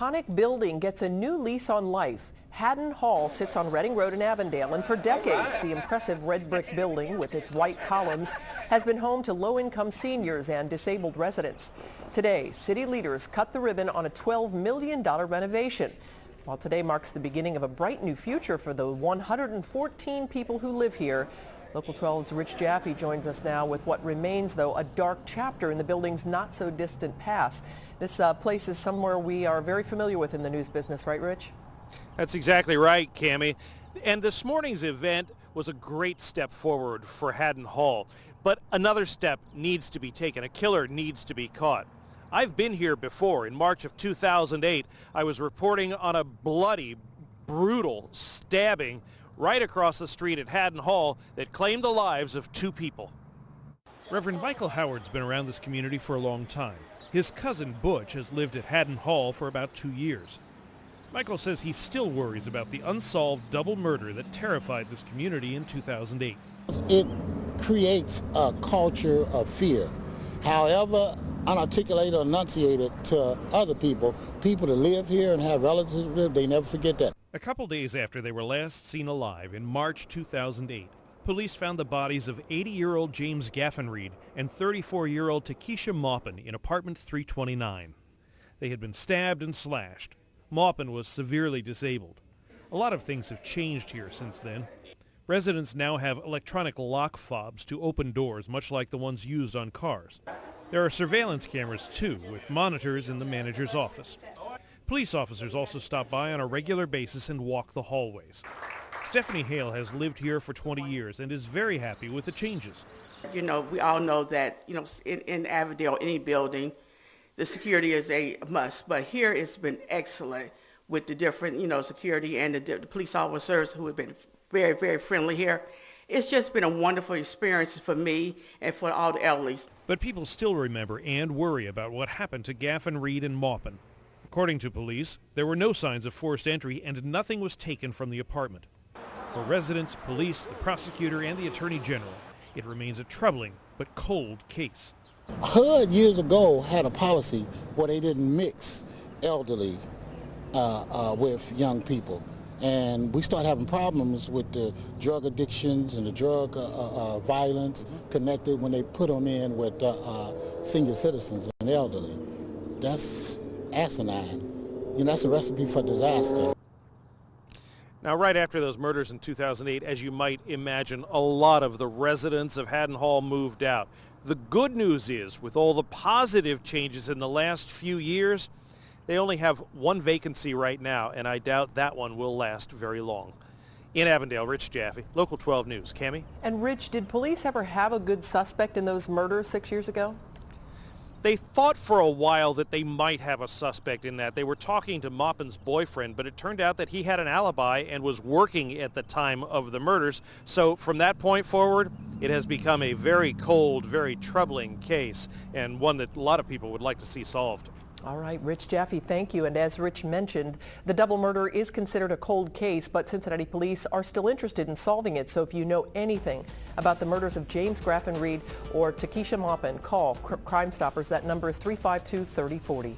iconic building gets a new lease on life. Haddon Hall sits on Reading Road in Avondale, and for decades, the impressive red brick building with its white columns has been home to low-income seniors and disabled residents. Today, city leaders cut the ribbon on a $12 million renovation. While today marks the beginning of a bright new future for the 114 people who live here, Local 12's Rich Jaffe joins us now with what remains, though, a dark chapter in the building's not-so-distant past. This place is somewhere we are very familiar with in the news business, right, Rich? That's exactly right, Cammie. And this morning's event was a great step forward for Haddon Hall. But another step needs to be taken. A killer needs to be caught. I've been here before. In March of 2008, I was reporting on a bloody, brutal stabbing right across the street at Haddon Hall that claimed the lives of two people. Reverend Michael Howard's been around this community for a long time. His cousin Butch has lived at Haddon Hall for about 2 years. Michael says he still worries about the unsolved double murder that terrified this community in 2008. It creates a culture of fear. However unarticulated or enunciated to other people that live here and have relatives who live, they never forget that. A couple days after they were last seen alive in March 2008, police found the bodies of 80-year-old James Gaffenreid and 34-year-old Takesha Maupin in apartment 329. They had been stabbed and slashed. Maupin was severely disabled. A lot of things have changed here since then. Residents now have electronic lock fobs to open doors, much like the ones used on cars. There are surveillance cameras, too, with monitors in the manager's office. Police officers also stop by on a regular basis and walk the hallways. Stephanie HALE has lived here for 20 years and is very happy with the changes. You know, we all know that, in Avondale, any building, the security is a must. But here it's been excellent with the different, security and the police officers who have been very, very friendly here. It's just been a wonderful experience for me and for all the elderlies. But people still remember and worry about what happened to Gaffenreid and Maupin. According to police, there were no signs of forced entry and nothing was taken from the apartment. For residents, police, the prosecutor, and the attorney general, it remains a troubling but cold case. HUD years ago had a policy where they didn't mix elderly with young people. And we started having problems with the drug addictions and the drug violence connected when they put them in with senior citizens and elderly. That's asinine. That's a recipe for disaster. Now, right after those murders in 2008, as you might imagine, a lot of the residents of Haddon Hall moved out. The good news is, with all the positive changes in the last few years, they only have one vacancy right now, and I doubt that one will last very long. In Avondale, Rich Jaffe, Local 12 News. Cammie? And Rich, did police ever have a good suspect in those murders 6 years ago? They thought for a while that they might have a suspect in that. They were talking to Maupin's boyfriend, but it turned out that he had an alibi and was working at the time of the murders. So from that point forward, it has become a very cold, very troubling case, and one that a lot of people would like to see solved. All right, Rich Jaffe, thank you. And as Rich mentioned, the double murder is considered a cold case, but Cincinnati police are still interested in solving it. So if you know anything about the murders of James Gaffenreid or Takesha Maupin, call Crime Stoppers. That number is 352-3040.